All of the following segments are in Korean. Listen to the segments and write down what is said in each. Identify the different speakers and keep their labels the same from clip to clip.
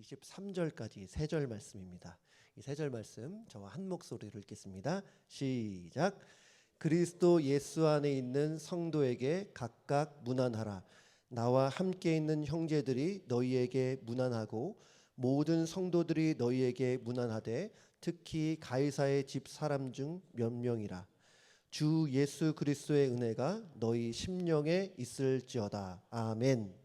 Speaker 1: 23절까지 세 절 말씀입니다. 이 세 절 말씀 저와 한 목소리로 읽겠습니다. 시작. 그리스도 예수 안에 있는 성도에게 각각 문안하라. 나와 함께 있는 형제들이 너희에게 문안하고 모든 성도들이 너희에게 문안하되 특히 가이사의 집 사람 중 몇 명이라. 주 예수 그리스도의 은혜가 너희 심령에 있을지어다. 아멘.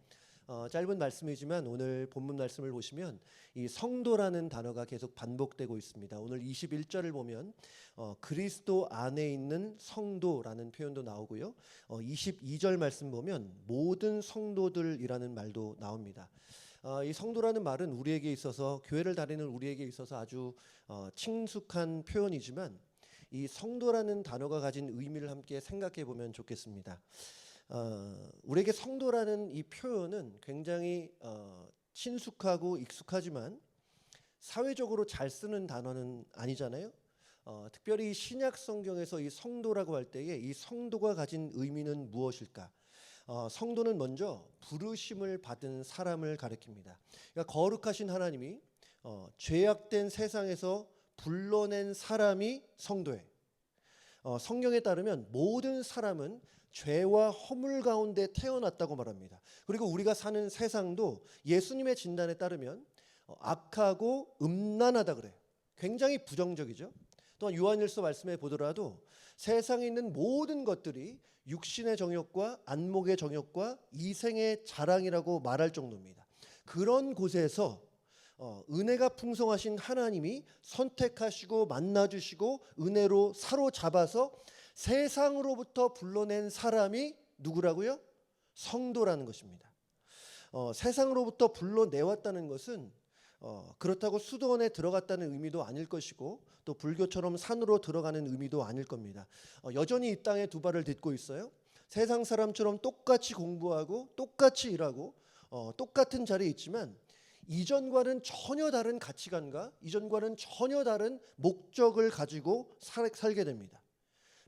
Speaker 1: 짧은 말씀이지만 오늘 본문 말씀을 보시면 이 성도라는 단어가 계속 반복되고 있습니다. 오늘 21절을 보면 그리스도 안에 있는 성도라는 표현도 나오고요. 22절 말씀 보면 모든 성도들이라는 말도 나옵니다. 이 성도라는 말은 우리에게 있어서, 교회를 다니는 우리에게 있어서 아주 친숙한 표현이지만 이 성도라는 단어가 가진 의미를 함께 생각해 보면 좋겠습니다. 우리에게 성도라는 이 표현은 굉장히 친숙하고 익숙하지만 사회적으로 잘 쓰는 단어는 아니잖아요. 특별히 신약 성경에서 이 성도라고 할 때에 이 성도가 가진 의미는 무엇일까? 성도는 먼저 부르심을 받은 사람을 가리킵니다. 그러니까 거룩하신 하나님이 죄악된 세상에서 불러낸 사람이 성도예요. 성경에 따르면 모든 사람은 죄와 허물 가운데 태어났다고 말합니다. 그리고 우리가 사는 세상도 예수님의 진단에 따르면 악하고 음란하다 그래요. 굉장히 부정적이죠. 또한 요한일서 말씀에 보더라도 세상에 있는 모든 것들이 육신의 정욕과 안목의 정욕과 이생의 자랑이라고 말할 정도입니다. 그런 곳에서 은혜가 풍성하신 하나님이 선택하시고 만나주시고 은혜로 사로잡아서 세상으로부터 불러낸 사람이 누구라고요? 성도라는 것입니다. 세상으로부터 불러내왔다는 것은 그렇다고 수도원에 들어갔다는 의미도 아닐 것이고 또 불교처럼 산으로 들어가는 의미도 아닐 겁니다. 여전히 이 땅에 두 발을 딛고 있어요. 세상 사람처럼 똑같이 공부하고 똑같이 일하고 똑같은 자리에 있지만 이전과는 전혀 다른 가치관과 이전과는 전혀 다른 목적을 가지고 살게 됩니다.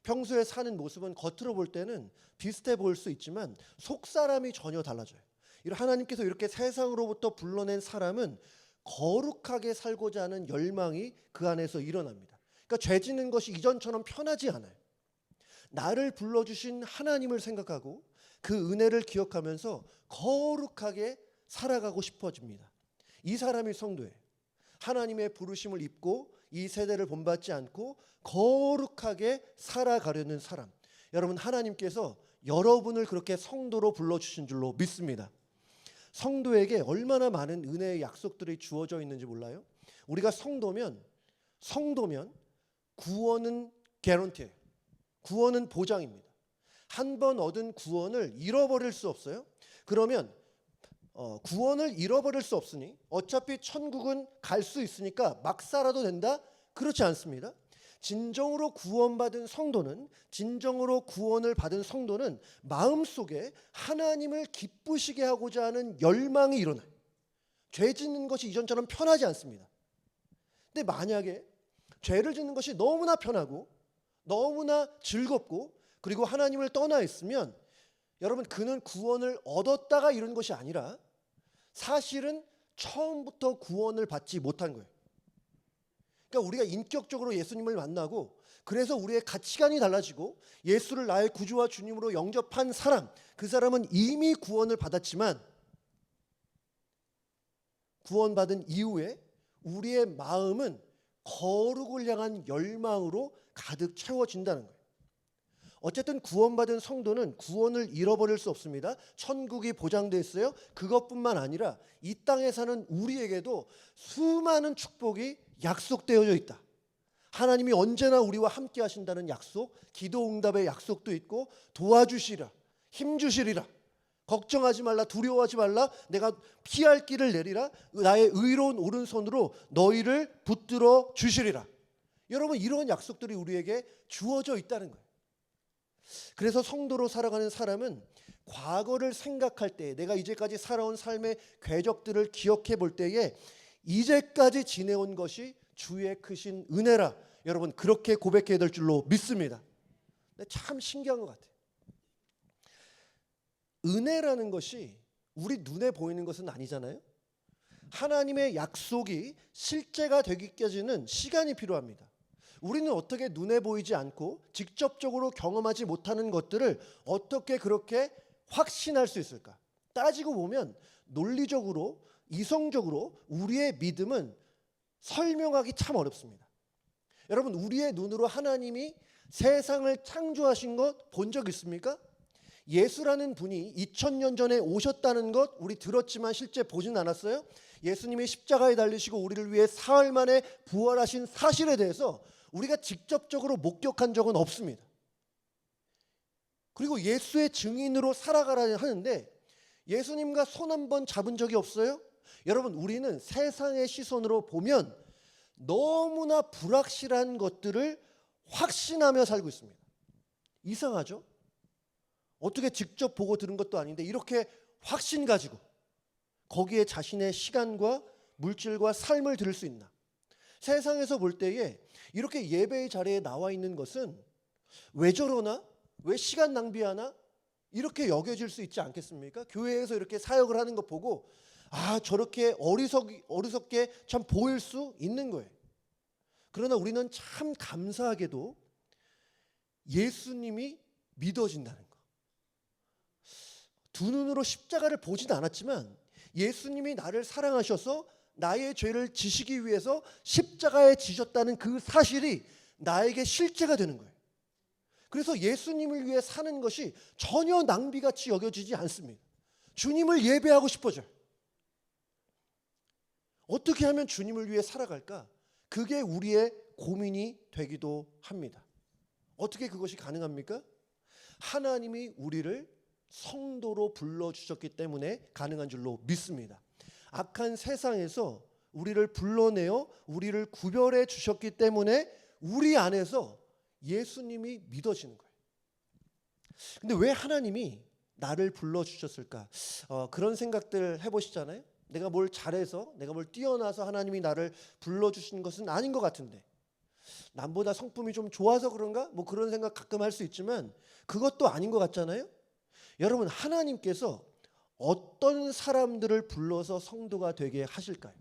Speaker 1: 평소에 사는 모습은 겉으로 볼 때는 비슷해 보일 수 있지만 속 사람이 전혀 달라져요. 하나님께서 이렇게 세상으로부터 불러낸 사람은 거룩하게 살고자 하는 열망이 그 안에서 일어납니다. 그러니까 죄 짓는 것이 이전처럼 편하지 않아요. 나를 불러주신 하나님을 생각하고 그 은혜를 기억하면서 거룩하게 살아가고 싶어집니다. 이 사람이 성도예요. 하나님의 부르심을 입고 이 세대를 본받지 않고 거룩하게 살아가려는 사람. 여러분, 하나님께서 여러분을 그렇게 성도로 불러주신 줄로 믿습니다. 성도에게 얼마나 많은 은혜의 약속들이 주어져 있는지 몰라요? 우리가 성도면 구원은 개런티예요. 구원은 보장입니다. 한 번 얻은 구원을 잃어버릴 수 없어요. 그러면 구원을 잃어버릴 수 없으니 어차피 천국은 갈 수 있으니까 막 살아도 된다? 그렇지 않습니다. 진정으로 구원받은 성도는, 진정으로 구원을 받은 성도는 마음속에 하나님을 기쁘시게 하고자 하는 열망이 일어나요. 죄 짓는 것이 이전처럼 편하지 않습니다. 근데 만약에 죄를 짓는 것이 너무나 편하고 너무나 즐겁고 그리고 하나님을 떠나 있으면 여러분, 그는 구원을 얻었다가 이런 것이 아니라 사실은 처음부터 구원을 받지 못한 거예요. 그러니까 우리가 인격적으로 예수님을 만나고 그래서 우리의 가치관이 달라지고 예수를 나의 구주와 주님으로 영접한 사람, 그 사람은 이미 구원을 받았지만 구원받은 이후에 우리의 마음은 거룩을 향한 열망으로 가득 채워진다는 거예요. 어쨌든 구원받은 성도는 구원을 잃어버릴 수 없습니다. 천국이 보장되어 있어요. 그것뿐만 아니라 이 땅에 사는 우리에게도 수많은 축복이 약속되어져 있다. 하나님이 언제나 우리와 함께 하신다는 약속, 기도 응답의 약속도 있고 도와주시라, 힘주시리라, 걱정하지 말라, 두려워하지 말라, 내가 피할 길을 내리라, 나의 의로운 오른손으로 너희를 붙들어 주시리라. 여러분, 이런 약속들이 우리에게 주어져 있다는 거예요. 그래서 성도로 살아가는 사람은 과거를 생각할 때, 내가 이제까지 살아온 삶의 궤적들을 기억해 볼 때에 이제까지 지내온 것이 주의 크신 은혜라. 여러분, 그렇게 고백해야 될 줄로 믿습니다. 참 신기한 것 같아요. 은혜라는 것이 우리 눈에 보이는 것은 아니잖아요. 하나님의 약속이 실제가 되기까지는 시간이 필요합니다. 우리는 어떻게 눈에 보이지 않고 직접적으로 경험하지 못하는 것들을 어떻게 그렇게 확신할 수 있을까? 따지고 보면 논리적으로, 이성적으로 우리의 믿음은 설명하기 참 어렵습니다. 여러분, 우리의 눈으로 하나님이 세상을 창조하신 것 본 적 있습니까? 예수라는 분이 2000년 전에 오셨다는 것 우리 들었지만 실제 보진 않았어요. 예수님이 십자가에 달리시고 우리를 위해 사흘 만에 부활하신 사실에 대해서 우리가 직접적으로 목격한 적은 없습니다. 그리고 예수의 증인으로 살아가라 하는데 예수님과 손 한 번 잡은 적이 없어요? 여러분, 우리는 세상의 시선으로 보면 너무나 불확실한 것들을 확신하며 살고 있습니다. 이상하죠? 어떻게 직접 보고 들은 것도 아닌데 이렇게 확신 가지고 거기에 자신의 시간과 물질과 삶을 들일 수 있나? 세상에서 볼 때에 이렇게 예배의 자리에 나와 있는 것은 왜 저러나? 왜 시간 낭비하나? 이렇게 여겨질 수 있지 않겠습니까? 교회에서 이렇게 사역을 하는 것 보고 저렇게 어리석게 참 보일 수 있는 거예요. 그러나 우리는 참 감사하게도 예수님이 믿어진다는 거. 두 눈으로 십자가를 보진 않았지만 예수님이 나를 사랑하셔서 나의 죄를 지시기 위해서 십자가에 지셨다는 그 사실이 나에게 실제가 되는 거예요. 그래서 예수님을 위해 사는 것이 전혀 낭비같이 여겨지지 않습니다. 주님을 예배하고 싶어져요. 어떻게 하면 주님을 위해 살아갈까? 그게 우리의 고민이 되기도 합니다. 어떻게 그것이 가능합니까? 하나님이 우리를 성도로 불러주셨기 때문에 가능한 줄로 믿습니다. 악한 세상에서 우리를 불러내어 우리를 구별해 주셨기 때문에 우리 안에서 예수님이 믿어지는 거예요. 근데 왜 하나님이 나를 불러주셨을까? 그런 생각들 해보시잖아요. 내가 뭘 잘해서, 내가 뭘 뛰어나서 하나님이 나를 불러주신 것은 아닌 것 같은데, 남보다 성품이 좀 좋아서 그런가? 뭐 그런 생각 가끔 할 수 있지만 그것도 아닌 것 같잖아요. 여러분, 하나님께서 어떤 사람들을 불러서 성도가 되게 하실까요?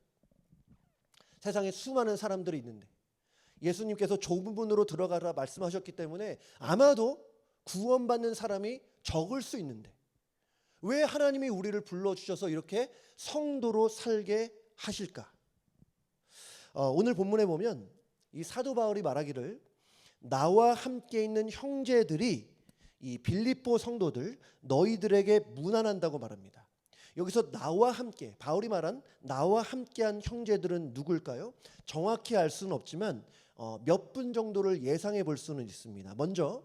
Speaker 1: 세상에 수많은 사람들이 있는데 예수님께서 좁은 문으로 들어가라 말씀하셨기 때문에 아마도 구원받는 사람이 적을 수 있는데 왜 하나님이 우리를 불러주셔서 이렇게 성도로 살게 하실까? 오늘 본문에 보면 이 사도 바울이 말하기를 나와 함께 있는 형제들이 이 빌립보 성도들 너희들에게 문안한다고 말합니다. 여기서 나와 함께, 바울이 말한 나와 함께한 형제들은 누굴까요? 정확히 알 수는 없지만 몇 분 정도를 예상해 볼 수는 있습니다. 먼저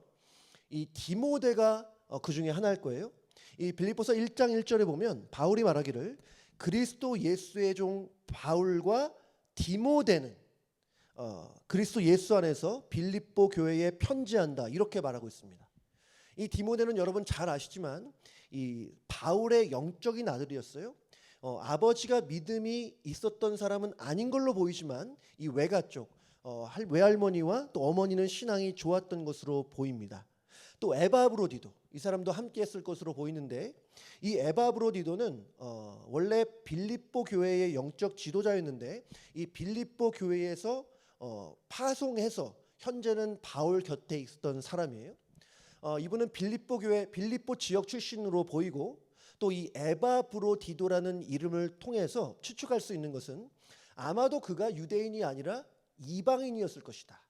Speaker 1: 이 디모데가 그 중에 하나일 거예요. 이 빌립보서 1장 1절에 보면 바울이 말하기를 그리스도 예수의 종 바울과 디모데는 그리스도 예수 안에서 빌립보 교회에 편지한다, 이렇게 말하고 있습니다. 이 디모데는 여러분 잘 아시지만 이 바울의 영적인 아들이었어요. 아버지가 믿음이 있었던 사람은 아닌 걸로 보이지만 이 외가 쪽 외할머니와 또 어머니는 신앙이 좋았던 것으로 보입니다. 또 에바브로디도, 이 사람도 함께 했을 것으로 보이는데 이 에바브로디도는 원래 빌립보 교회의 영적 지도자였는데 이 빌립보 교회에서 파송해서 현재는 바울 곁에 있었던 사람이에요. 이분은 빌립보 교회, 빌립보 지역 출신으로 보이고 또 이 에바브로디도라는 이름을 통해서 추측할 수 있는 것은 아마도 그가 유대인이 아니라 이방인이었을 것이다.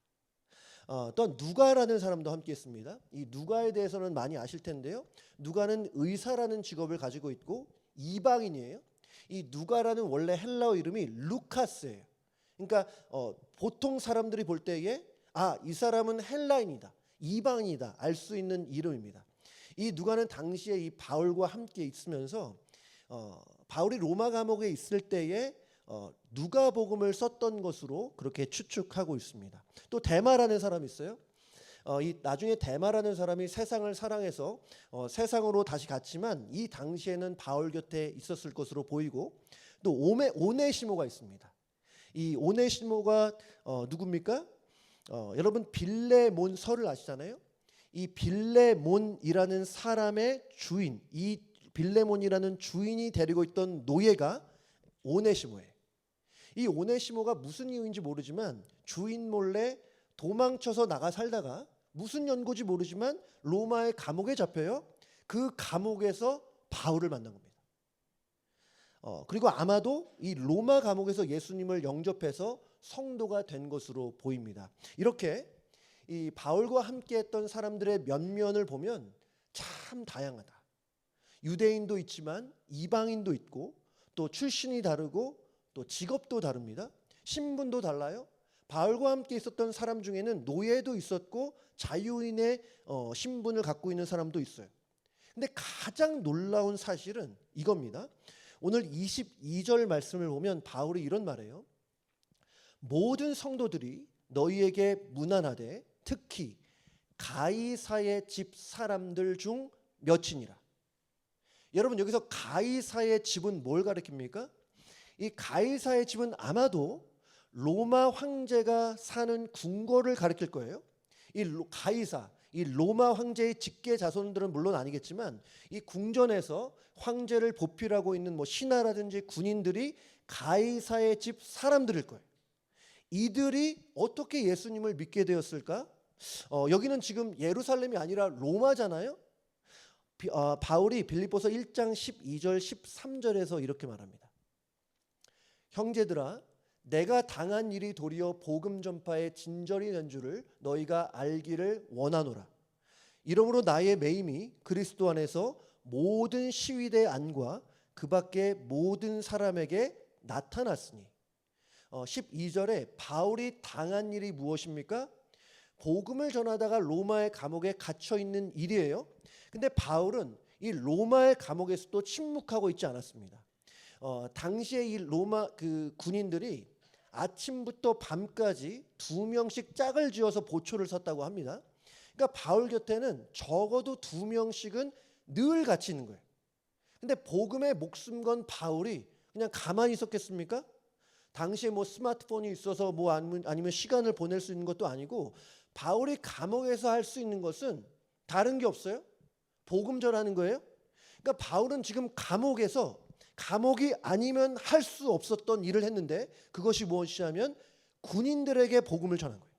Speaker 1: 또 누가라는 사람도 함께 했습니다. 이 누가에 대해서는 많이 아실 텐데요. 누가는 의사라는 직업을 가지고 있고 이방인이에요. 이 누가라는 원래 헬라어 이름이 루카스예요. 그러니까 보통 사람들이 볼 때에 이 사람은 헬라인이다, 이방인이다 알 수 있는 이름입니다. 이 누가는 당시에 이 바울과 함께 있으면서 바울이 로마 감옥에 있을 때에 누가복음을 썼던 것으로 그렇게 추측하고 있습니다. 또 데마라는 사람이 있어요. 이 나중에 데마라는 사람이 세상을 사랑해서 세상으로 다시 갔지만 이 당시에는 바울 곁에 있었을 것으로 보이고 또 오네시모가 있습니다. 이 오네시모가 누굽니까? 여러분 빌레몬서를 아시잖아요. 이 빌레몬이라는 사람의 주인, 이 빌레몬이라는 주인이 데리고 있던 노예가 오네시모예요. 이 오네시모가 무슨 이유인지 모르지만 주인 몰래 도망쳐서 나가 살다가 무슨 연고지 모르지만 로마의 감옥에 잡혀요. 그 감옥에서 바울을 만난 겁니다. 그리고 아마도 이 로마 감옥에서 예수님을 영접해서 성도가 된 것으로 보입니다. 이렇게 이 바울과 함께했던 사람들의 면면을 보면 참 다양하다. 유대인도 있지만 이방인도 있고 또 출신이 다르고 또 직업도 다릅니다. 신분도 달라요. 바울과 함께 있었던 사람 중에는 노예도 있었고 자유인의 신분을 갖고 있는 사람도 있어요. 근데 가장 놀라운 사실은 이겁니다. 오늘 22절 말씀을 보면 바울이 이런 말이에요. 모든 성도들이 너희에게 문안하되 특히 가이사의 집 사람들 중 몇이니라. 여러분 여기서 가이사의 집은 뭘 가리킵니까? 이 가이사의 집은 아마도 로마 황제가 사는 궁궐을 가리킬 거예요. 가이사, 이 로마 황제의 직계 자손들은 물론 아니겠지만 이 궁전에서 황제를 보필하고 있는 뭐 신하라든지 군인들이 가이사의 집 사람들일 거예요. 이들이 어떻게 예수님을 믿게 되었을까? 여기는 지금 예루살렘이 아니라 로마잖아요. 바울이 빌립보서 1장 12절 13절에서 이렇게 말합니다. 형제들아 내가 당한 일이 도리어 복음 전파의 진절이 된 줄을 너희가 알기를 원하노라. 이러므로 나의 매임이 그리스도 안에서 모든 시위대 안과 그 밖의 모든 사람에게 나타났으니. 12절에 바울이 당한 일이 무엇입니까? 복음을 전하다가 로마의 감옥에 갇혀 있는 일이에요. 근데 바울은 이 로마의 감옥에서도 침묵하고 있지 않았습니다. 당시에 이 로마 그 군인들이 아침부터 밤까지 2명씩 짝을 지어서 보초를 섰다고 합니다. 그러니까 바울 곁에는 적어도 2명씩은 늘 같이 있는 거예요. 근데 복음에 목숨 건 바울이 그냥 가만히 있었겠습니까? 당시에 뭐 스마트폰이 있어서 뭐 아니면 시간을 보낼 수 있는 것도 아니고 바울이 감옥에서 할 수 있는 것은 다른 게 없어요. 복음 전하는 거예요. 그러니까 바울은 지금 감옥이 아니면 할 수 없었던 일을 했는데 그것이 무엇이냐면 군인들에게 복음을 전한 거예요.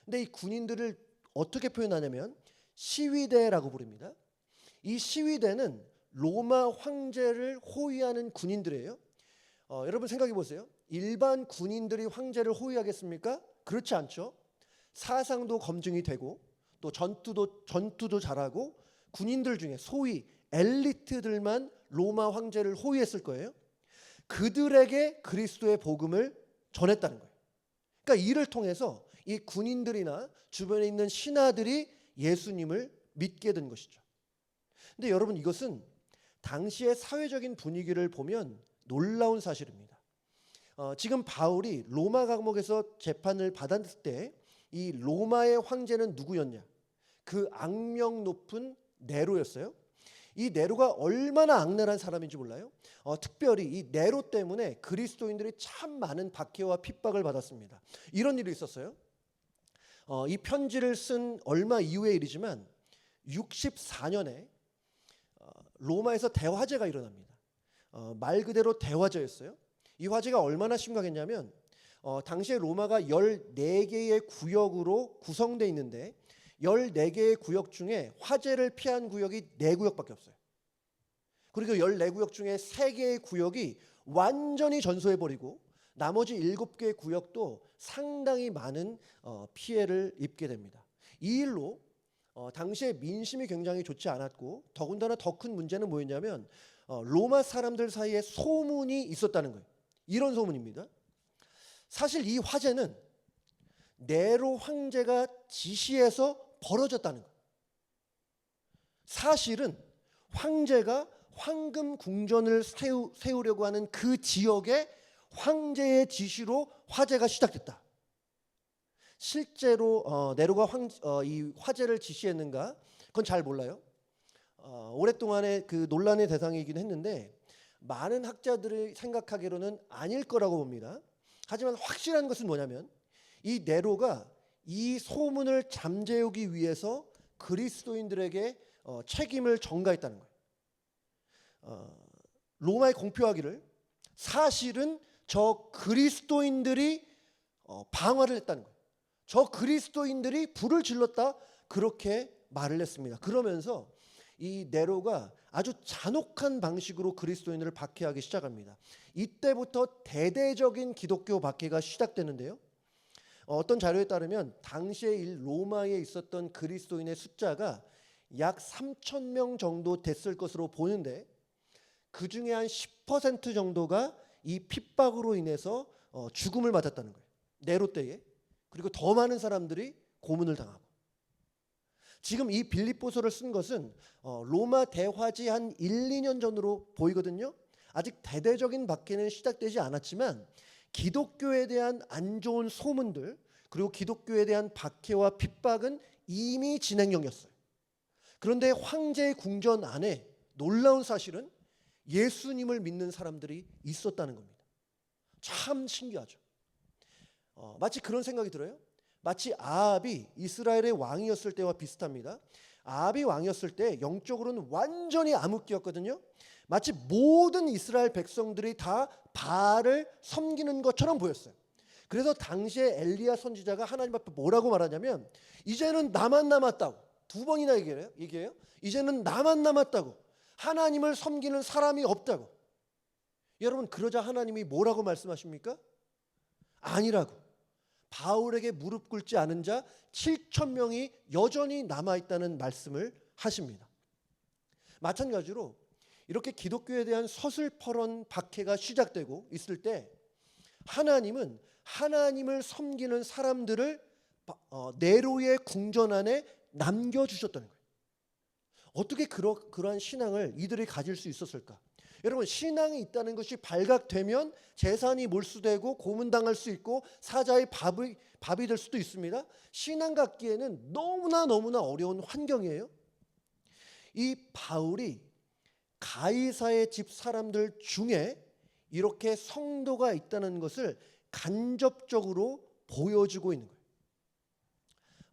Speaker 1: 근데 이 군인들을 어떻게 표현하냐면 시위대라고 부릅니다. 이 시위대는 로마 황제를 호위하는 군인들이에요. 여러분 생각해 보세요. 일반 군인들이 황제를 호위하겠습니까? 그렇지 않죠. 사상도 검증이 되고 또 전투도 잘하고 군인들 중에 소위 엘리트들만 로마 황제를 호위했을 거예요. 그들에게 그리스도의 복음을 전했다는 거예요. 그러니까 이를 통해서 이 군인들이나 주변에 있는 신하들이 예수님을 믿게 된 것이죠. 근데 여러분 이것은 당시의 사회적인 분위기를 보면 놀라운 사실입니다. 지금 바울이 로마 감옥에서 재판을 받았을 때 이 로마의 황제는 누구였냐? 그 악명 높은 네로였어요. 이 네로가 얼마나 악랄한 사람인지 몰라요? 특별히 이 네로 때문에 그리스도인들이 참 많은 박해와 핍박을 받았습니다. 이런 일이 있었어요. 이 편지를 쓴 얼마 이후의 일이지만 64년에 로마에서 대화재가 일어납니다. 말 그대로 대화재였어요. 이 화재가 얼마나 심각했냐면 당시에 로마가 14개의 구역으로 구성되어 있는데 14개의 구역 중에 화재를 피한 구역이 4구역밖에 없어요. 그리고 14구역 중에 3개의 구역이 완전히 전소해버리고 나머지 7개의 구역도 상당히 많은 피해를 입게 됩니다. 이 일로 당시에 민심이 굉장히 좋지 않았고 더군다나 더 큰 문제는 뭐였냐면 로마 사람들 사이에 소문이 있었다는 거예요. 이런 소문입니다. 사실 이 화재는 네로 황제가 지시해서 벌어졌다는 거예요. 사실은 황제가 황금 궁전을 세우려고 하는 그 지역에 황제의 지시로 화재가 시작됐다. 실제로 네로가 이 화재를 지시했는가? 그건 잘 몰라요. 오랫동안의 그 논란의 대상이긴 했는데 많은 학자들이 생각하기로는 아닐 거라고 봅니다. 하지만 확실한 것은 뭐냐면 이 네로가 이 소문을 잠재우기 위해서 그리스도인들에게 책임을 전가했다는 거예요. 로마에 공표하기를 사실은 저 그리스도인들이 방화를 했다는 거예요. 저 그리스도인들이 불을 질렀다, 그렇게 말을 했습니다. 그러면서 이 네로가 아주 잔혹한 방식으로 그리스도인들을 박해하기 시작합니다. 이때부터 대대적인 기독교 박해가 시작되는데요. 어떤 자료에 따르면 당시에 이 로마에 있었던 그리스도인의 숫자가 약 3,000명 정도 됐을 것으로 보는데, 그 중에 한 10% 정도가 이 핍박으로 인해서 죽음을 맞았다는 거예요. 네로 때에. 그리고 더 많은 사람들이 고문을 당하고. 지금 이 빌립보서를 쓴 것은 로마 대화지 한 1, 2년 전으로 보이거든요. 아직 대대적인 박해는 시작되지 않았지만 기독교에 대한 안 좋은 소문들, 그리고 기독교에 대한 박해와 핍박은 이미 진행 중이었어요. 그런데 황제의 궁전 안에 놀라운 사실은 예수님을 믿는 사람들이 있었다는 겁니다. 참 신기하죠. 마치 그런 생각이 들어요. 마치 아합이 이스라엘의 왕이었을 때와 비슷합니다. 아합이 왕이었을 때 영적으로는 완전히 암흑기였거든요. 마치 모든 이스라엘 백성들이 다 바알을 섬기는 것처럼 보였어요. 그래서 당시에 엘리야 선지자가 하나님 앞에 뭐라고 말하냐면, 이제는 나만 남았다고. 두 번이나 얘기해요. 이제는 나만 남았다고. 하나님을 섬기는 사람이 없다고. 여러분, 그러자 하나님이 뭐라고 말씀하십니까? 아니라고. 바울에게 무릎 꿇지 않은 자 7,000명이 여전히 남아있다는 말씀을 하십니다. 마찬가지로 이렇게 기독교에 대한 서슬퍼런 박해가 시작되고 있을 때 하나님은 하나님을 섬기는 사람들을 네로의 궁전 안에 남겨주셨다는 거예요. 어떻게 그러한 신앙을 이들이 가질 수 있었을까? 여러분, 신앙이 있다는 것이 발각되면 재산이 몰수되고 고문당할 수 있고 사자의 밥이 될 수도 있습니다. 신앙 갖기에는 너무나 어려운 환경이에요. 이 바울이 가이사의 집 사람들 중에 이렇게 성도가 있다는 것을 간접적으로 보여주고 있는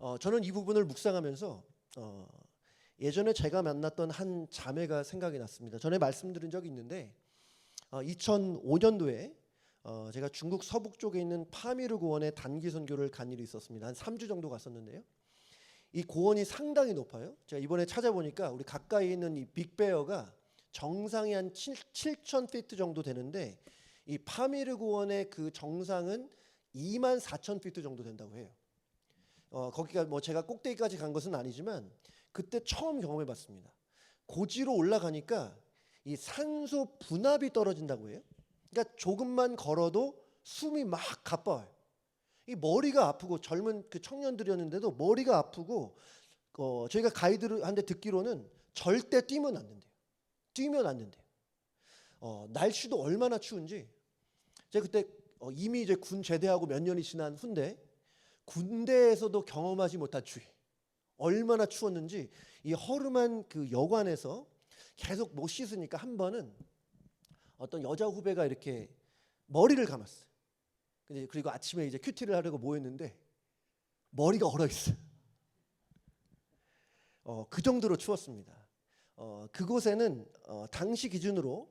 Speaker 1: 거예요. 저는 이 부분을 묵상하면서 예전에 제가 만났던 한 자매가 생각이 났습니다. 전에 말씀드린 적이 있는데 2005년도에 제가 중국 서북 쪽에 있는 파미르 고원에 단기 선교를 간 일이 있었습니다. 한 3주 정도 갔었는데요. 이 고원이 상당히 높아요. 제가 이번에 찾아보니까 우리 가까이 있는 이 빅베어가 정상이 한 7,000피트 정도 되는데, 이 파미르 고원의 그 정상은 24,000피트 정도 된다고 해요. 거기가 뭐 제가 꼭대기까지 간 것은 아니지만 그때 처음 경험해 봤습니다. 고지로 올라가니까 이 산소 분압이 떨어진다고 해요. 그러니까 조금만 걸어도 숨이 막 가빠워요. 이 머리가 아프고, 젊은 그 청년들이었는데도 머리가 아프고, 저희가 가이드한테 듣기로는 절대 뛰면 안 된대요. 뛰면 안 된대요. 날씨도 얼마나 추운지, 제가 그때 이미 이제 군 제대하고 몇 년이 지난 후인데 군대에서도 경험하지 못한 추위, 얼마나 추웠는지 이 허름한 그 여관에서 계속 못 씻으니까 한 번은 어떤 여자 후배가 이렇게 머리를 감았어요. 그리고 아침에 이제 큐티를 하려고 모였는데 머리가 얼어 있어요. 그 정도로 추웠습니다. 그곳에는 당시 기준으로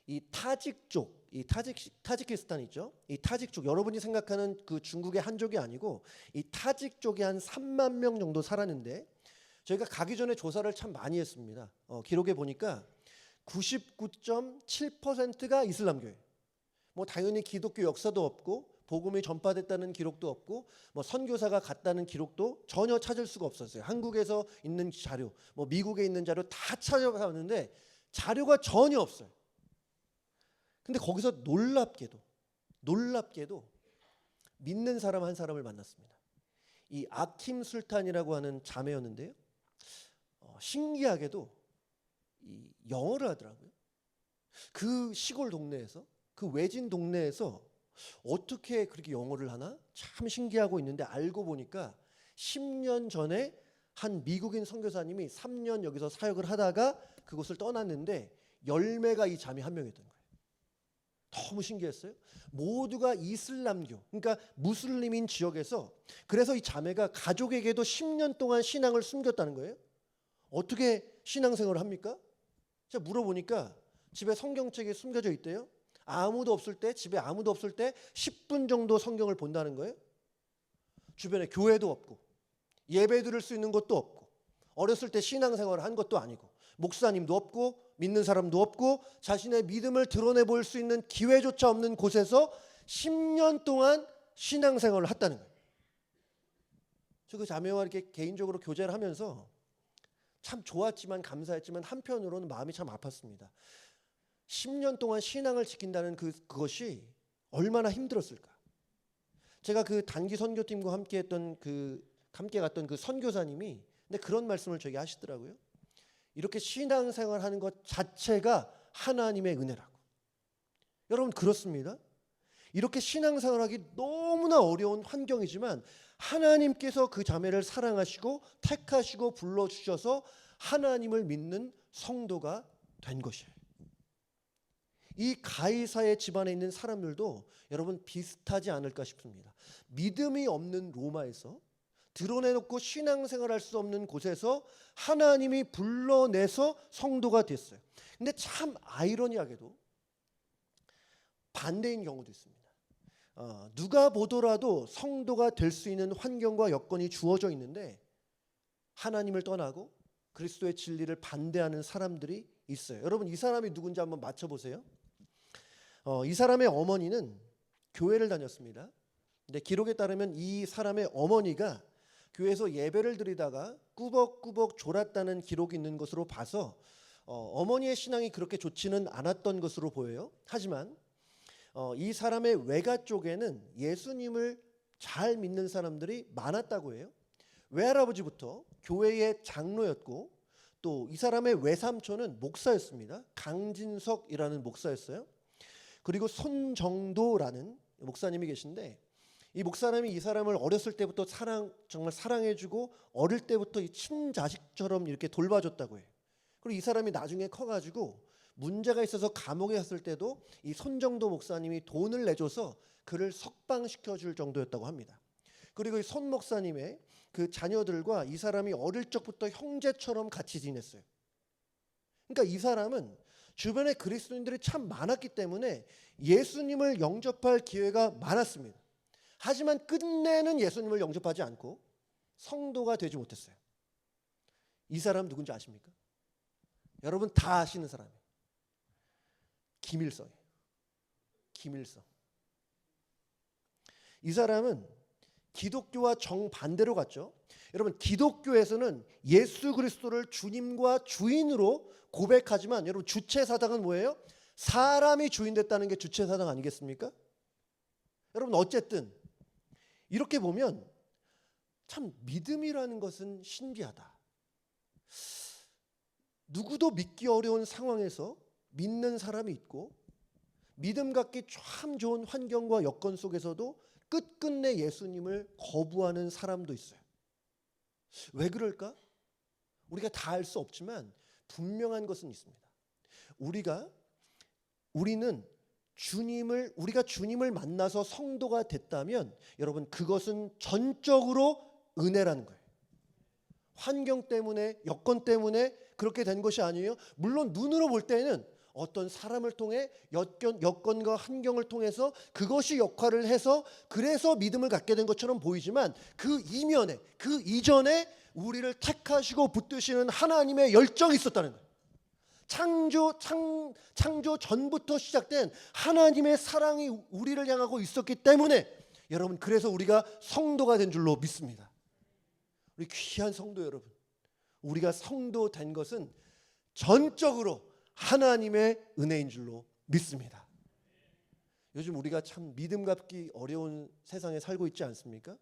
Speaker 1: 이 타직 쪽, 이 타지키스탄 있죠? 이 타직 쪽, 여러분이 생각하는 그 중국의 한족이 아니고 이 타직 쪽에 한 3만 명 정도 살았는데, 저희가 가기 전에 조사를 참 많이 했습니다. 기록에 보니까 99.7%가 이슬람교예요. 뭐 당연히 기독교 역사도 없고 복음이 전파됐다는 기록도 없고 뭐 선교사가 갔다는 기록도 전혀 찾을 수가 없었어요. 한국에서 있는 자료, 뭐 미국에 있는 자료 다 찾아봤는데 자료가 전혀 없어요. 근데 거기서 놀랍게도 믿는 사람 한 사람을 만났습니다. 이 아킴 술탄이라고 하는 자매였는데요. 신기하게도 이 영어를 하더라고요. 그 시골 동네에서, 그 외진 동네에서 어떻게 그렇게 영어를 하나? 참 신기하고 있는데, 알고 보니까 10년 전에 한 미국인 선교사님이 3년 여기서 사역을 하다가 그곳을 떠났는데 열매가 이 자매 한 명이었던 거예요. 너무 신기했어요. 모두가 이슬람교, 그러니까 무슬림인 지역에서, 그래서 이 자매가 가족에게도 10년 동안 신앙을 숨겼다는 거예요. 어떻게 신앙생활을 합니까? 제가 물어보니까 집에 성경책이 숨겨져 있대요. 아무도 없을 때, 집에 아무도 없을 때 10분 정도 성경을 본다는 거예요. 주변에 교회도 없고 예배 드릴 수 있는 곳도 없고 어렸을 때 신앙생활을 한 것도 아니고 목사님도 없고 믿는 사람도 없고 자신의 믿음을 드러내 볼 수 있는 기회조차 없는 곳에서 10년 동안 신앙생활을 했다는 거예요. 저 그 자매와 이렇게 개인적으로 교제를 하면서 참 좋았지만 감사했지만 한편으로는 마음이 참 아팠습니다. 10년 동안 신앙을 지킨다는 그것이 얼마나 힘들었을까. 제가 그 단기 선교팀과 함께 갔던 그 선교사님이 근데 그런 말씀을 저에게 하시더라고요. 이렇게 신앙생활하는 것 자체가 하나님의 은혜라고. 여러분 그렇습니다. 이렇게 신앙생활하기 너무나 어려운 환경이지만 하나님께서 그 자매를 사랑하시고 택하시고 불러주셔서 하나님을 믿는 성도가 된 것이에요. 이 가이사의 집안에 있는 사람들도 여러분 비슷하지 않을까 싶습니다. 믿음이 없는 로마에서 드러내놓고 신앙생활할 수 없는 곳에서 하나님이 불러내서 성도가 됐어요. 근데 참 아이러니하게도 반대인 경우도 있습니다. 누가 보더라도 성도가 될 수 있는 환경과 여건이 주어져 있는데 하나님을 떠나고 그리스도의 진리를 반대하는 사람들이 있어요. 여러분 이 사람이 누군지 한번 맞춰보세요. 이 사람의 어머니는 교회를 다녔습니다. 근데 기록에 따르면 이 사람의 어머니가 교회에서 예배를 드리다가 꾸벅꾸벅 졸았다는 기록이 있는 것으로 봐서 어머니의 신앙이 그렇게 좋지는 않았던 것으로 보여요. 하지만 이 사람의 외가 쪽에는 예수님을 잘 믿는 사람들이 많았다고 해요. 외할아버지부터 교회의 장로였고 또 이 사람의 외삼촌은 목사였습니다. 강진석이라는 목사였어요. 그리고 손정도라는 목사님이 계신데 이 목사님이 이 사람을 어렸을 때부터 정말 사랑해주고 어릴 때부터 친자식처럼 이렇게 돌봐줬다고 해요. 그리고 이 사람이 나중에 커가지고 문제가 있어서 감옥에 갔을 때도 이 손정도 목사님이 돈을 내줘서 그를 석방시켜줄 정도였다고 합니다. 그리고 이 손 목사님의 그 자녀들과 이 사람이 어릴 적부터 형제처럼 같이 지냈어요. 그러니까 이 사람은 주변에 그리스도인들이 참 많았기 때문에 예수님을 영접할 기회가 많았습니다. 하지만 끝내는 예수님을 영접하지 않고 성도가 되지 못했어요. 이 사람 누군지 아십니까? 여러분 다 아시는 사람이에요. 김일성이에요. 김일성. 이 사람은 기독교와 정반대로 갔죠. 여러분 기독교에서는 예수 그리스도를 주님과 주인으로 고백하지만 여러분 주체사당은 뭐예요? 사람이 주인 됐다는 게 주체사당 아니겠습니까? 여러분 어쨌든 이렇게 보면 참 믿음이라는 것은 신비하다. 누구도 믿기 어려운 상황에서 믿는 사람이 있고 믿음 갖기 참 좋은 환경과 여건 속에서도 끝끝내 예수님을 거부하는 사람도 있어요. 왜 그럴까? 우리가 다 알 수 없지만 분명한 것은 있습니다. 우리가 주님을 만나서 성도가 됐다면 여러분 그것은 전적으로 은혜라는 거예요. 환경 때문에 여건 때문에 그렇게 된 것이 아니에요. 물론 눈으로 볼 때는 어떤 사람을 통해 여건과 환경을 통해서 그것이 역할을 해서 그래서 믿음을 갖게 된 것처럼 보이지만 그 이면에 그 이전에 우리를 택하시고 붙드시는 하나님의 열정이 있었다는 거예요. 창조 전부터 시작된 하나님의 사랑이 우리를 향하고 있었기 때문에 여러분 그래서 우리가 성도가 된 줄로 믿습니다. 우리 귀한 성도 여러분, 우리가 성도 된 것은 전적으로 하나님의 은혜인 줄로 믿습니다. 요즘 우리가 참 믿음 갖기 어려운 세상에 살고 있지 않습니까?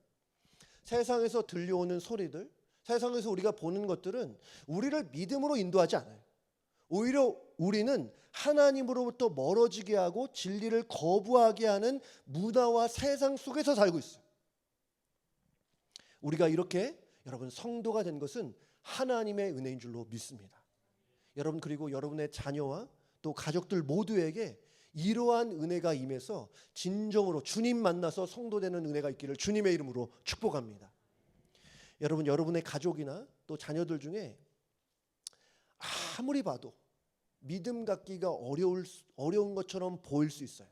Speaker 1: 세상에서 들려오는 소리들, 세상에서 우리가 보는 것들은 우리를 믿음으로 인도하지 않아요. 오히려 우리는 하나님으로부터 멀어지게 하고 진리를 거부하게 하는 문화와 세상 속에서 살고 있어요. 우리가 이렇게 여러분 성도가 된 것은 하나님의 은혜인 줄로 믿습니다. 여러분 그리고 여러분의 자녀와 또 가족들 모두에게 이러한 은혜가 임해서 진정으로 주님 만나서 성도되는 은혜가 있기를 주님의 이름으로 축복합니다. 여러분의 가족이나 또 자녀들 중에 아무리 봐도 믿음 갖기가 어려운 것처럼 보일 수 있어요.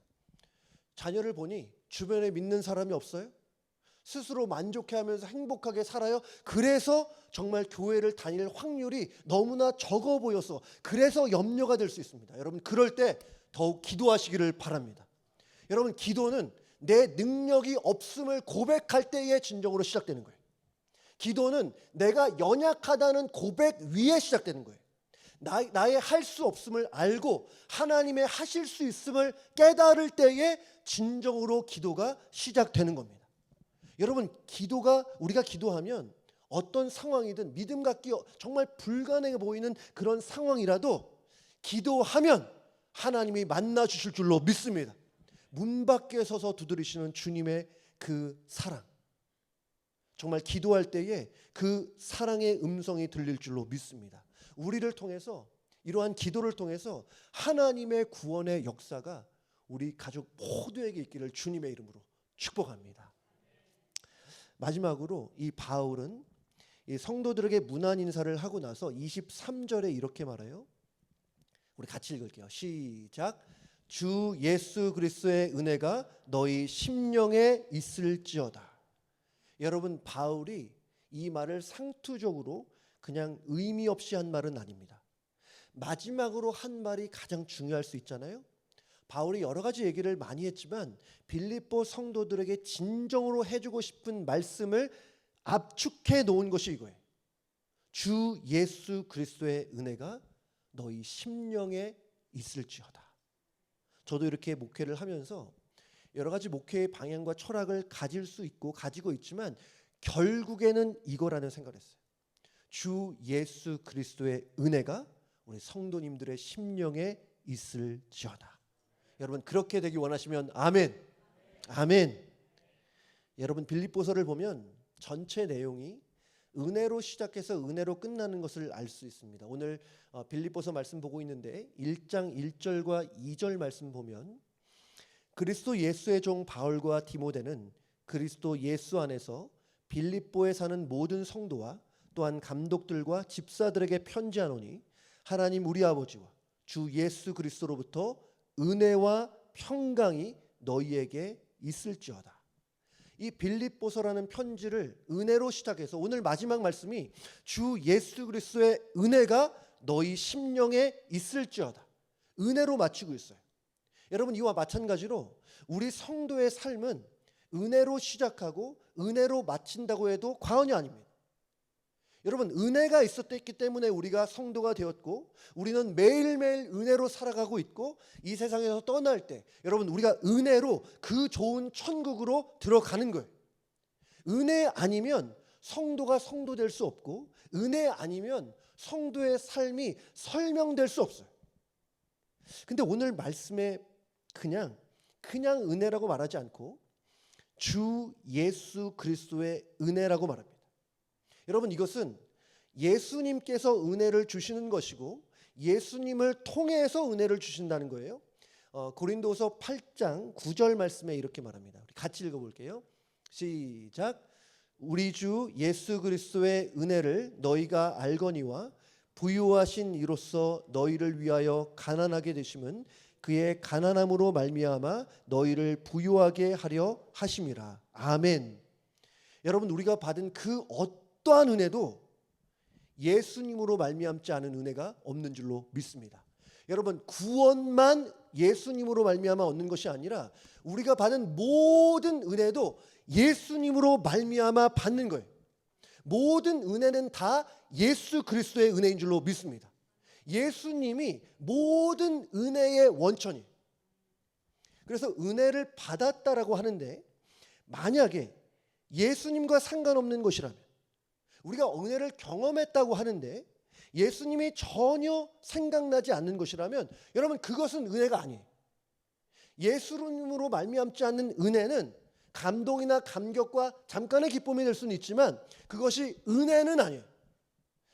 Speaker 1: 자녀를 보니 주변에 믿는 사람이 없어요? 스스로 만족해하면서 행복하게 살아요. 그래서 정말 교회를 다닐 확률이 너무나 적어 보여서 그래서 염려가 될 수 있습니다. 여러분, 그럴 때 더욱 기도하시기를 바랍니다. 여러분, 기도는 내 능력이 없음을 고백할 때에 진정으로 시작되는 거예요. 기도는 내가 연약하다는 고백 위에 시작되는 거예요. 나의 할 수 없음을 알고 하나님의 하실 수 있음을 깨달을 때에 진정으로 기도가 시작되는 겁니다. 여러분, 우리가 기도하면 어떤 상황이든 믿음 갖기 정말 불가능해 보이는 그런 상황이라도 기도하면 하나님이 만나 주실 줄로 믿습니다. 문 밖에 서서 두드리시는 주님의 그 사랑, 정말 기도할 때에 그 사랑의 음성이 들릴 줄로 믿습니다. 우리를 통해서, 이러한 기도를 통해서 하나님의 구원의 역사가 우리 가족 모두에게 있기를 주님의 이름으로 축복합니다. 마지막으로 이 바울은 이 성도들에게 문안 인사를 하고 나서 23절에 이렇게 말해요. 우리 같이 읽을게요. 시작. 주 예수 그리스도의 은혜가 너희 심령에 있을지어다. 여러분, 바울이 이 말을 상투적으로 그냥 의미 없이 한 말은 아닙니다. 마지막으로 한 말이 가장 중요할 수 있잖아요. 바울이 여러 가지 얘기를 많이 했지만 빌립보 성도들에게 진정으로 해주고 싶은 말씀을 압축해 놓은 것이 이거예요. 주 예수 그리스도의 은혜가 너희 심령에 있을지어다. 저도 이렇게 목회를 하면서 여러 가지 목회의 방향과 철학을 가지고 있지만 결국에는 이거라는 생각을 했어요. 주 예수 그리스도의 은혜가 우리 성도님들의 심령에 있을지어다. 여러분, 그렇게 되기 원하시면 아멘. 아멘. 여러분, 빌립보서를 보면 전체 내용이 은혜로 시작해서 은혜로 끝나는 것을 알 수 있습니다. 오늘 빌립보서 말씀 보고 있는데 1장 1절과 2절 말씀 보면 그리스도 예수의 종 바울과 디모데는 그리스도 예수 안에서 빌립보에 사는 모든 성도와 또한 감독들과 집사들에게 편지하노니 하나님 우리 아버지와 주 예수 그리스도로부터 은혜와 평강이 너희에게 있을지어다. 이 빌립보서라는 편지를 은혜로 시작해서 오늘 마지막 말씀이 주 예수 그리스도의 은혜가 너희 심령에 있을지어다. 은혜로 마치고 있어요. 여러분, 이와 마찬가지로 우리 성도의 삶은 은혜로 시작하고 은혜로 마친다고 해도 과언이 아닙니다. 여러분, 은혜가 있었기 때문에 우리가 성도가 되었고 우리는 매일매일 은혜로 살아가고 있고 이 세상에서 떠날 때 여러분, 우리가 은혜로 그 좋은 천국으로 들어가는 거예요. 은혜 아니면 성도가 성도될 수 없고 은혜 아니면 성도의 삶이 설명될 수 없어요. 근데 오늘 말씀에 그냥 은혜라고 말하지 않고 주 예수 그리스도의 은혜라고 말합니다. 여러분, 이것은 예수님께서 은혜를 주시는 것이고 예수님을 통해서 은혜를 주신다는 거예요. 고린도서 8장 9절 말씀에 이렇게 말합니다. 우리 같이 읽어볼게요. 시작. 우리 주 예수 그리스도의 은혜를 너희가 알거니와 부유하신 이로써 너희를 위하여 가난하게 되심은 그의 가난함으로 말미암아 너희를 부유하게 하려 하심이라. 아멘. 여러분, 우리가 받은 그 어떠한 은혜도 예수님으로 말미암지 않은 은혜가 없는 줄로 믿습니다. 여러분, 구원만 예수님으로 말미암아 얻는 것이 아니라 우리가 받은 모든 은혜도 예수님으로 말미암아 받는 거예요. 모든 은혜는 다 예수 그리스도의 은혜인 줄로 믿습니다. 예수님이 모든 은혜의 원천이에요. 그래서 은혜를 받았다라고 하는데 만약에 예수님과 상관없는 것이라면, 우리가 은혜를 경험했다고 하는데 예수님이 전혀 생각나지 않는 것이라면 여러분, 그것은 은혜가 아니에요. 예수님으로 말미암지 않는 은혜는 감동이나 감격과 잠깐의 기쁨이 될 수는 있지만 그것이 은혜는 아니에요.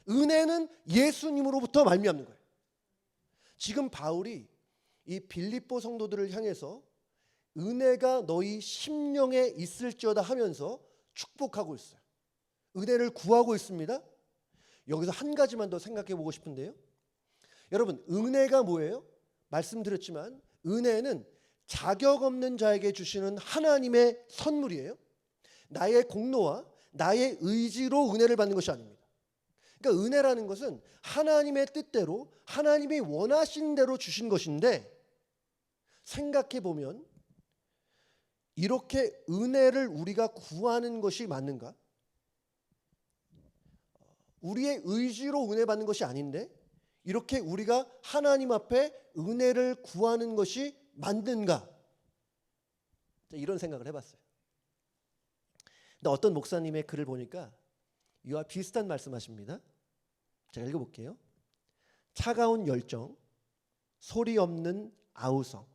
Speaker 1: 은혜는 예수님으로부터 말미암는 거예요. 지금 바울이 이 빌립보 성도들을 향해서 은혜가 너희 심령에 있을지어다 하면서 축복하고 있어요. 은혜를 구하고 있습니다. 여기서 한 가지만 더 생각해 보고 싶은데요. 여러분, 은혜가 뭐예요? 말씀드렸지만 은혜는 자격 없는 자에게 주시는 하나님의 선물이에요. 나의 공로와 나의 의지로 은혜를 받는 것이 아닙니다. 그러니까 은혜라는 것은 하나님의 뜻대로 하나님이 원하신 대로 주신 것인데, 생각해 보면 이렇게 은혜를 우리가 구하는 것이 맞는가? 우리의 의지로 은혜 받는 것이 아닌데 이렇게 우리가 하나님 앞에 은혜를 구하는 것이 맞는가? 이런 생각을 해봤어요. 근데 어떤 목사님의 글을 보니까 이와 비슷한 말씀하십니다. 제가 읽어볼게요. 차가운 열정, 소리 없는 아우성,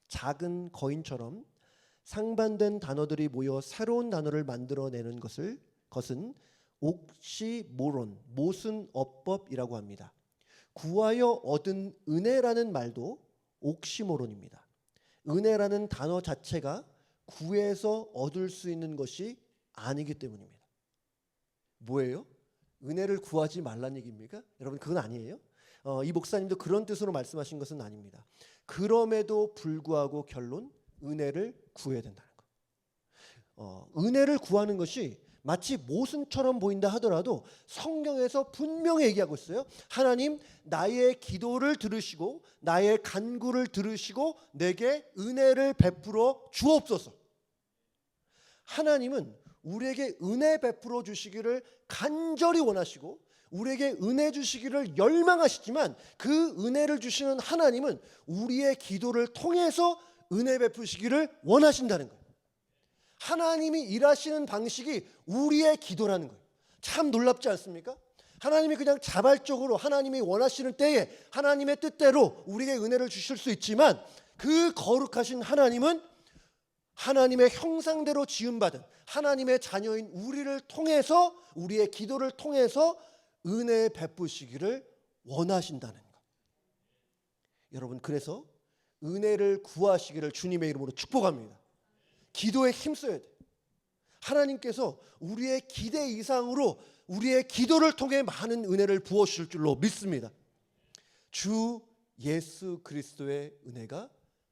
Speaker 1: 작은 거인처럼 상반된 단어들이 모여 새로운 단어를 만들어내는 것은 옥시모론, 모순어법이라고 합니다. 구하여 얻은 은혜라는 말도 옥시모론입니다. 은혜라는 단어 자체가 구해서 얻을 수 있는 것이 아니기 때문입니다. 뭐예요? 은혜를 구하지 말란 얘기입니까? 여러분, 그건 아니에요. 이 목사님도 그런 뜻으로 말씀하신 것은 아닙니다. 그럼에도 불구하고 결론, 은혜를 구해야 된다는 거. 은혜를 구하는 것이 마치 모순처럼 보인다 하더라도 성경에서 분명히 얘기하고 있어요. 하나님, 나의 기도를 들으시고 나의 간구를 들으시고 내게 은혜를 베풀어 주옵소서. 하나님은 우리에게 은혜 베풀어 주시기를 간절히 원하시고 우리에게 은혜 주시기를 열망하시지만, 그 은혜를 주시는 하나님은 우리의 기도를 통해서 은혜 베푸시기를 원하신다는 거예요. 하나님이 일하시는 방식이 우리의 기도라는 거예요. 참 놀랍지 않습니까? 하나님이 그냥 자발적으로 하나님이 원하시는 때에 하나님의 뜻대로 우리에게 은혜를 주실 수 있지만, 그 거룩하신 하나님은 하나님의 형상대로 지음받은 하나님의 자녀인 우리를 통해서, 우리의 기도를 통해서 은혜 베푸시기를 원하신다는 것. 여러분, 그래서 은혜를 구하시기를 주님의 이름으로 축복합니다. 기도에 힘써야 돼요. 하나님께서 우리의 기대 이상으로 우리의 기도를 통해 많은 은혜를 부어주실 줄로 믿습니다. 주 예수 그리스도의 은혜가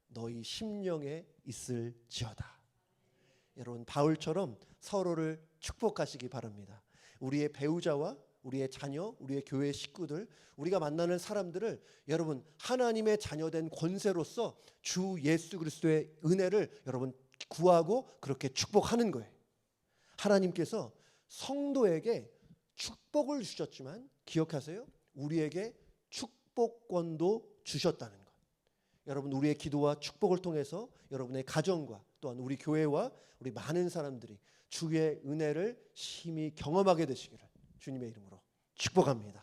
Speaker 1: 너희 심령에 있을지어다. 여러분, 바울처럼 서로를 축복하시기 바랍니다. 우리의 배우자와 우리의 자녀, 우리의 교회 식구들, 우리가 만나는 사람들을 여러분 하나님의 자녀된 권세로서 주 예수 그리스도의 은혜를 여러분 구하고 그렇게 축복하는 거예요. 하나님께서 성도에게 축복을 주셨지만 기억하세요. 우리에게 축복권도 주셨다는 것. 여러분, 우리의 기도와 축복을 통해서 여러분의 가정과 또한 우리 교회와 우리 많은 사람들이 주의 은혜를 심히 경험하게 되시기를 주님의 이름으로 축복합니다.